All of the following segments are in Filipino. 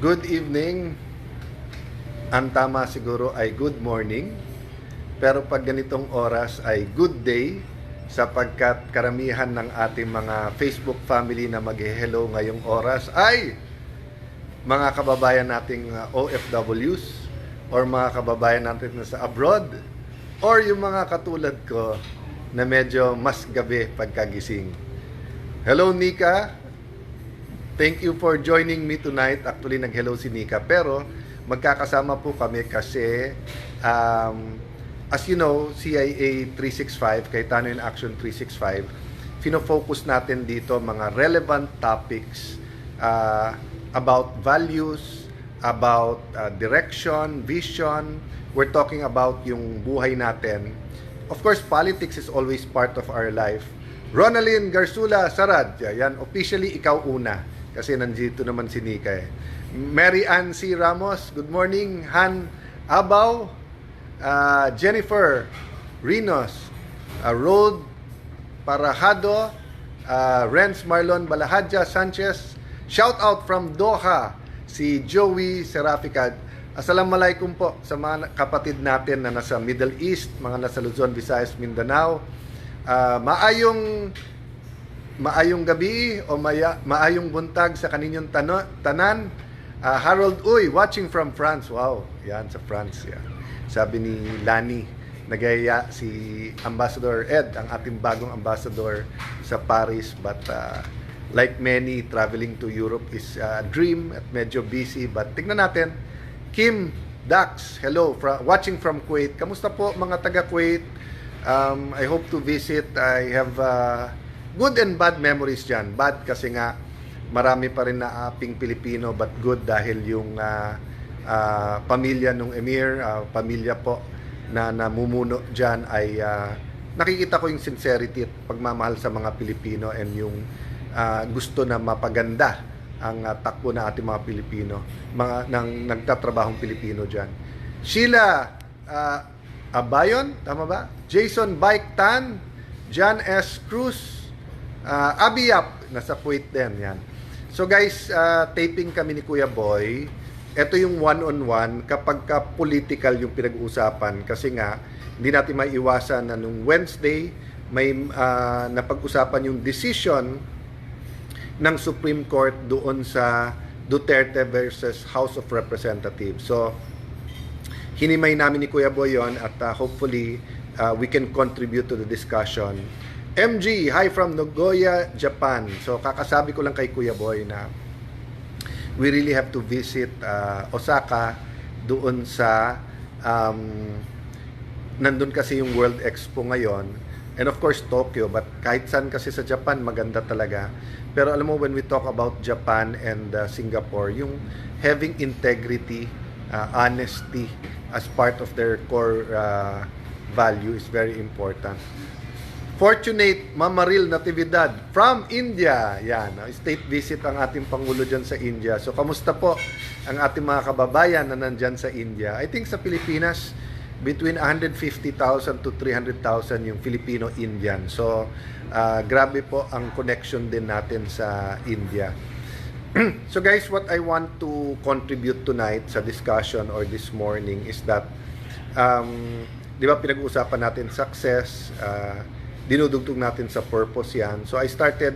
Good evening. Ang tama siguro ay good morning. Pero pag ganitong oras ay good day sapagkat karamihan ng ating mga Facebook family na mag-hello ngayong oras ay mga kababayan nating OFWs or mga kababayan natin na sa abroad or yung mga katulad ko na medyo mas gabi pagkagising. Hello Nika. Thank you for joining me tonight. Actually, nag-hello si Nika. Pero, magkakasama po kami kasi, as you know, CIA 365, Cayetano in Action 365, fino-focus natin dito mga relevant topics about values, about direction, vision. We're talking about yung buhay natin. Of course, politics is always part of our life. Ronalyn Garsula Sarad, yan, officially ikaw una. Kasi nandito naman si Nika eh. Mary Ann C. Ramos, good morning. Han Abaw, Jennifer Rinos, Rod Parajado, Renz Marlon Balahadja Sanchez, shout out from Doha, si Joey Seraficad. Assalamualaikum po sa mga kapatid natin na nasa Middle East, mga nasa Luzon, Visayas, Mindanao. Maayong gabi o maayong buntag sa kaninyong tanan. Harold Uy, watching from France. Wow, yan sa France. Yan. Sabi ni Lani, nagaya si Ambassador Ed, ang ating bagong ambassador sa Paris. But like many, traveling to Europe is a dream at medyo busy. But tignan natin. Kim Dax, hello, watching from Kuwait. Kamusta po mga taga Kuwait? I hope to visit. I have good and bad memories dyan. Bad kasi nga marami pa rin na aping Pilipino, but good dahil yung pamilya nung Emir, pamilya po na namumuno dyan ay nakikita ko yung sincerity at pagmamahal sa mga Pilipino and yung gusto na mapaganda ang takbo na ating mga Pilipino, mga nagtatrabahong Pilipino dyan. Sheila Abayon, tama ba? Jason Bike Tan, John S. Cruz, Abiyap, nasa Kuwait din yan. So guys, taping kami ni Kuya Boy. Ito yung one-on-one kapag ka-political yung pinag-uusapan. Kasi nga, hindi natin maiiwasan na nung Wednesday, may napag-usapan yung decision ng Supreme Court doon sa Duterte versus House of Representatives. So, hinimay namin ni Kuya Boy yun at hopefully, we can contribute to the discussion. MG, hi from Nagoya, Japan. So, kakasabi ko lang kay Kuya Boy na we really have to visit Osaka doon sa nandun kasi yung World Expo ngayon. And of course, Tokyo. But kahit saan kasi sa Japan, maganda talaga. Pero alam mo, when we talk about Japan and Singapore, yung having integrity, honesty as part of their core value is very important. Fortunate Mamaril Natividad from India. Yan, state visit ang ating Pangulo dyan sa India. So, kamusta po ang ating mga kababayan na nandyan sa India? I think sa Pilipinas, between 150,000 to 300,000 yung Filipino-Indian. So, grabe po ang connection din natin sa India. So guys, what I want to contribute tonight sa discussion or this morning is that, di ba pinag-uusapan natin success, dinudugtog natin sa purpose yan. So I started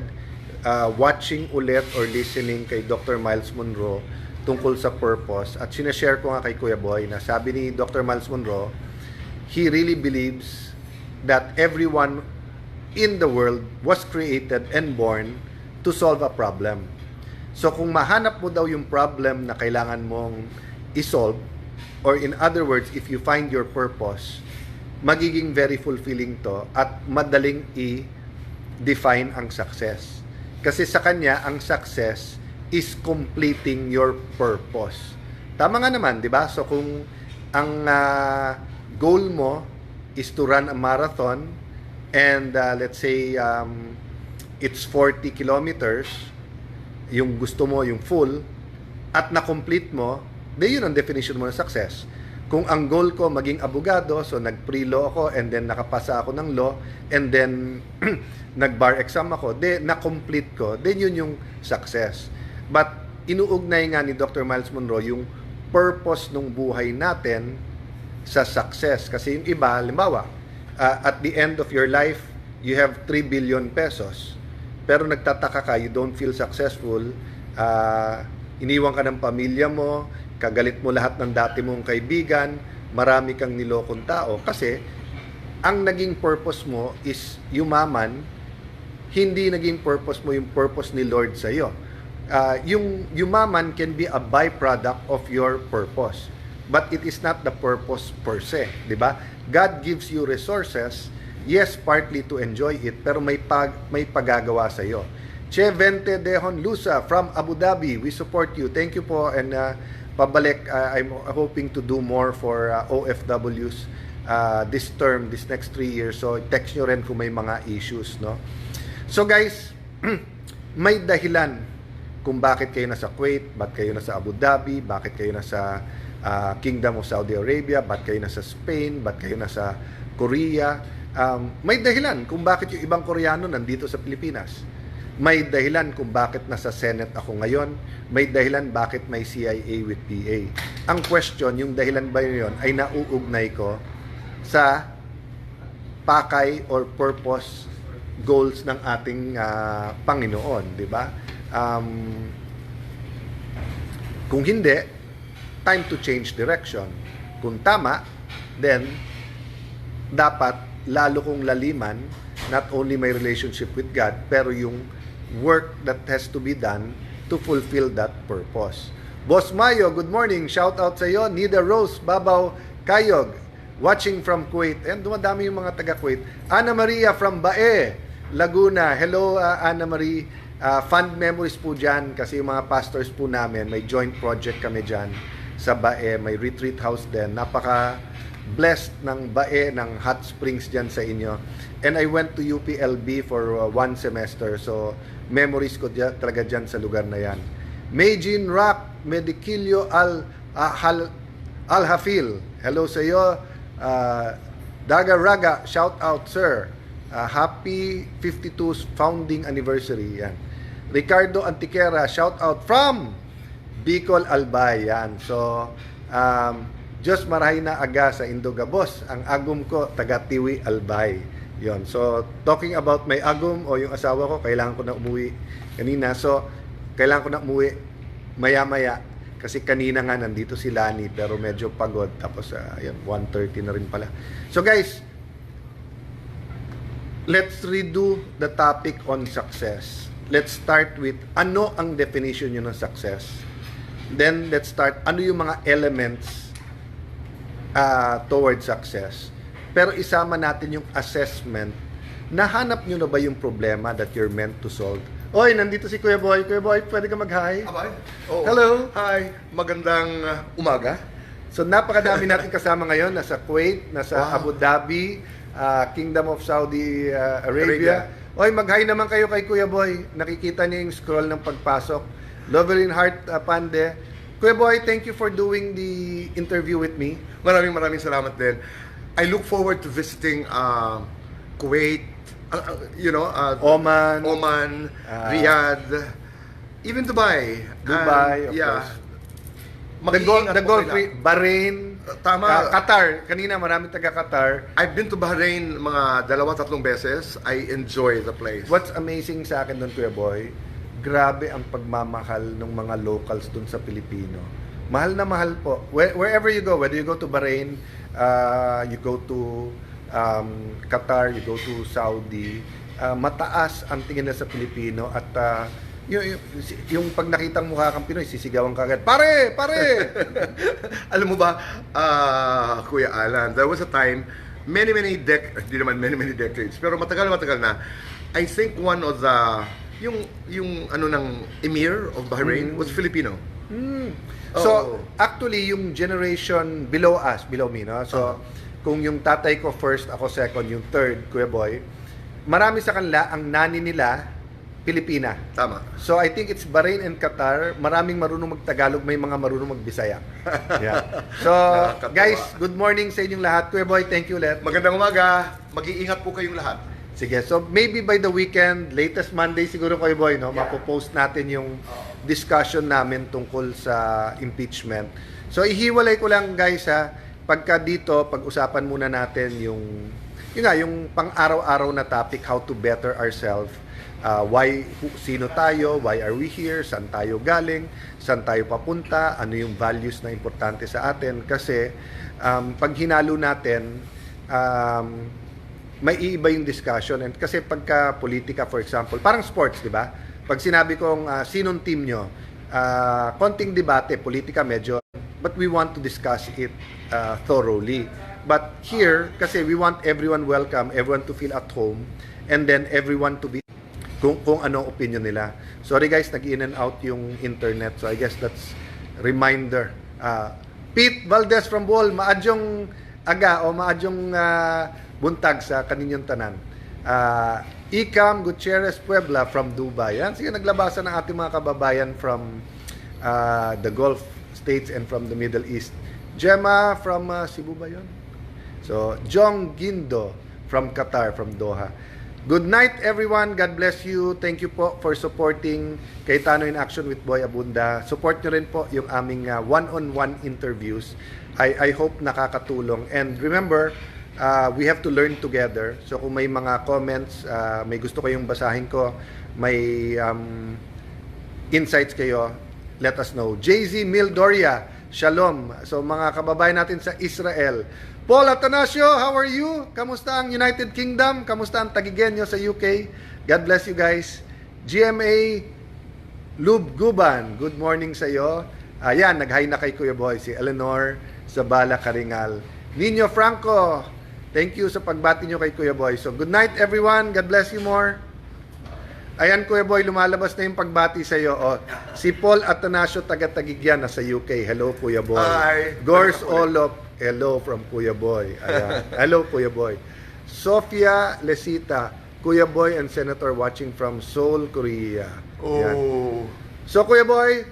watching ulit or listening kay Dr. Miles Monroe tungkol sa purpose. At sinashare ko nga kay Kuya Boy na sabi ni Dr. Miles Monroe, he really believes that everyone in the world was created and born to solve a problem. So kung mahanap mo daw yung problem na kailangan mong isolve, or in other words, if you find your purpose, magiging very fulfilling to at madaling i-define ang success. Kasi sa kanya, ang success is completing your purpose. Tama nga naman, di ba? So kung ang goal mo is to run a marathon and let's say it's 40 kilometers, yung gusto mo, yung full, at na-complete mo, di yun ang definition mo ng success. Kung ang goal ko maging abogado, so nag-pre-law ako and then nakapasa ako ng law and then nag-bar exam ako, na-complete ko, then yun yung success. But inuugnay nga ni Dr. Miles Monroe yung purpose ng buhay natin sa success. Kasi yung iba, halimbawa, at the end of your life, you have 3 billion pesos. Pero nagtataka ka, you don't feel successful, iniwan ka ng pamilya mo, kagalit mo lahat ng dati mong kaibigan, marami kang nilokong tao. Kasi, ang naging purpose mo is yumaman, hindi naging purpose mo yung purpose ni Lord sa iyo. Yung yumaman can be a byproduct of your purpose. But it is not the purpose per se, di ba? God gives you resources, yes, partly to enjoy it, pero may paggagawa sa iyo. Che Vente Dehon Lusa from Abu Dhabi, we support you. Thank you po, and pabalik, I'm hoping to do more for OFWs this term, this next 3 years. So text nyo rin kung may mga issues, no? So guys, may dahilan kung bakit kayo nasa Kuwait, bakit kayo nasa Abu Dhabi, bakit kayo nasa Kingdom of Saudi Arabia, bakit kayo nasa Spain, bakit kayo nasa Korea. May dahilan kung bakit yung ibang Koreano nandito sa Pilipinas. May dahilan kung bakit nasa Senate ako ngayon. May dahilan bakit may CIA with PA. Ang question, yung dahilan ba yun ay nauugnay ko sa pakay or purpose goals ng ating Panginoon, di ba? Kung hindi, time to change direction. Kung tama, then dapat lalo kong laliman not only my relationship with God, pero yung work that has to be done to fulfill that purpose. Boss Mayo, good morning. Shout out sa iyo. Nida Rose, Babaw, Kayog, watching from Kuwait. And dumadami yung mga taga-Kuwait. Ana Maria from Bae, Laguna. Hello, Ana Marie. Fond memories po dyan kasi yung mga pastors po namin, may joint project kami dyan sa Bae. May retreat house din. Napaka-blessed ng Bae, ng hot springs dyan sa inyo. And I went to UPLB for 1 semester. So, memories ko talaga dyan sa lugar na yan. Meijin Rock, Medikilio Al-Hafil. Hello sa iyo. Daga Raga, shout out sir. Happy 52th founding anniversary. Yan. Ricardo Antiquera, shout out from Bicol Albay. Yan. So, Diyos marahay na aga sa Indogabos. Ang agum ko, taga Tiwi Albay. Yon. So, talking about my agum o yung asawa ko, kailangan ko na umuwi kanina. So, kailangan ko na umuwi maya-maya. Kasi kanina nga nandito si Lani pero medyo pagod. Tapos, 1:30 na rin pala. So, guys, let's redo the topic on success. Let's start with ano ang definition nyo ng success. Then, let's start, ano yung mga elements towards success. Pero isama natin yung assessment. Nahanap nyo na ba yung problema that you're meant to solve? Oy, nandito si Kuya Boy. Kuya Boy, pwede ka mag-hi? Abay? Oh. Hello. Hi. Magandang umaga. So, napakadami natin kasama ngayon. Nasa Kuwait, nasa Abu Dhabi, Kingdom of Saudi Arabia. Oy, mag-hi naman kayo kay Kuya Boy. Nakikita niyo yung scroll ng pagpasok. Loveline Heart Pande. Kuya Boy, thank you for doing the interview with me. Maraming salamat din. I look forward to visiting Kuwait, Oman, Riyadh, even Dubai. Dubai, of course. The Gulf, Bahrain, tama. Qatar. Kanina maraming taga Qatar. I've been to Bahrain mga 2-3 beses. I enjoy the place. What's amazing sa akin doon, Kuya Boy, grabe ang pagmamahal ng mga locals doon sa Pilipino. Mahal na mahal po. Wherever you go, whether you go to Bahrain, you go to Qatar, you go to Saudi, mataas ang tingin na sa Pilipino at yung pag nakitang mukha kang Pinoy, sisigawan ka agad, pare! Alam mo ba, Kuya Alan, there was a time, many decades, pero matagal na, I think one of the, yung ng Emir of Bahrain was Filipino. So, actually, yung generation below me, no? So, kung yung tatay ko first, ako second, yung third, Kuya Boy, marami sa kanila, ang nani nila, Pilipina. Tama. So, I think it's Bahrain and Qatar, maraming marunong mag-Tagalog, may mga marunong mag-Bisaya. Yeah. So, guys, good morning sa inyong lahat. Kuya Boy, thank you ulit. Magandang umaga. Mag-iingat po kayong lahat. Sige, so maybe by the weekend, latest Monday siguro Kuya Boy, no? Mapopost natin yung discussion namin tungkol sa impeachment. So ihiwalay ko lang guys ha, pagka dito pag-usapan muna natin yung pang-araw-araw na topic, how to better ourselves. Sino tayo, why are we here, saan tayo galing, saan tayo papunta, ano yung values na importante sa atin. Kasi pag hinalo natin, may iiba yung discussion. And kasi pagka politika, for example, parang sports, di ba? Pag sinabi kong sinong team nyo, konting debate, politika medyo, but we want to discuss it thoroughly. But here, kasi we want everyone welcome, everyone to feel at home, and then everyone to be kung ano opinion nila. Sorry guys, nag-in and out yung internet. So I guess that's reminder. Pete Valdez from Bohol, maadyong aga o maadyong buntag sa kaninyong tanan. Icam Gutierrez Puebla from Dubai. Yan, sige, naglabasan ng ating mga kababayan from the Gulf States and from the Middle East. Gemma from Cebu ba yun? So, Jong Gindo from Qatar, from Doha. Good night everyone. God bless you. Thank you po for supporting Cayetano in Action with Boy Abunda. Support nyo rin po yung aming one-on-one interviews. I hope nakakatulong. And remember, we have to learn together. So kung may mga comments, may gusto kayong basahin ko, may insights kayo, let us know. JZ Mildoria, Shalom. So mga kababayan natin sa Israel. Paul Atanasio, how are you? Kamusta ang United Kingdom? Kamusta ang Tagigenyo sa UK? God bless you guys. GMA Lub Guban, good morning sa iyo. Ayan, nag-hi na kay Kuya Boy, si Eleanor Zabala Karingal. Nino Franco, thank you sa pagbati nyo kay Kuya Boy. So good night everyone, God bless you more. Ayan Kuya Boy, lumalabas na yung pagbati sa iyo. Oh, si Paul Atanasio, taga-Tagigyan, nasa UK. Hello Kuya Boy. Hi. Gors Olop, hello from Kuya Boy. Ayan. Hello Kuya Boy. Sofia Lesita, Kuya Boy and Senator watching from Seoul, Korea. Ayan. Oh, So Kuya Boy,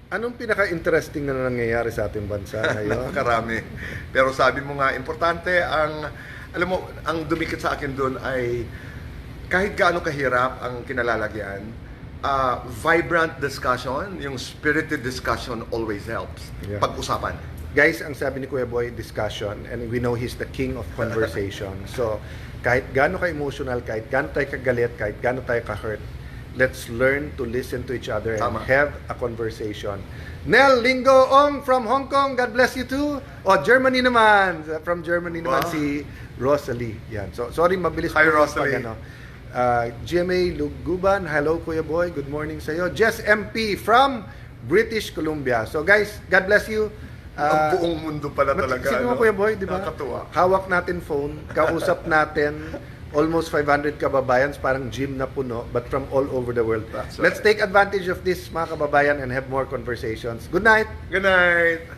anong pinaka-interesting na nangyayari sa ating bansa ngayon? napakarami. Pero sabi mo nga, importante alam mo, ang dumikit sa akin doon ay kahit gaano kahirap ang kinalalagyan, vibrant discussion, yung spirited discussion always helps. Yeah. Pag-usapan. Guys, ang sabi ni Kuya Boy, discussion, and we know he's the king of conversation. So, kahit gaano ka-emotional, kahit gaano tayo kagalit, kahit gaano tayo ka-hurt, let's learn to listen to each other and Tama. have a conversation. Nel Lingo Ong from Hong Kong, God bless you too. O, Germany naman. From Germany naman Wow. si Rosalie. Yan. So, sorry, mabilis Hi, po yung Rosalie. GMA Luguban, hello Kuya Boy, good morning sa iyo. Jess MP from British Columbia. So guys, God bless you. Ang buong mundo pala talaga. Sige mo Kuya Boy, di ba? Nakakatuwa. Hawak natin phone, kausap natin almost 500 kababayans, parang gym na puno, but from all over the world. That's Let's right. take advantage of this mga kababayan and have more conversations. Good night! Good night.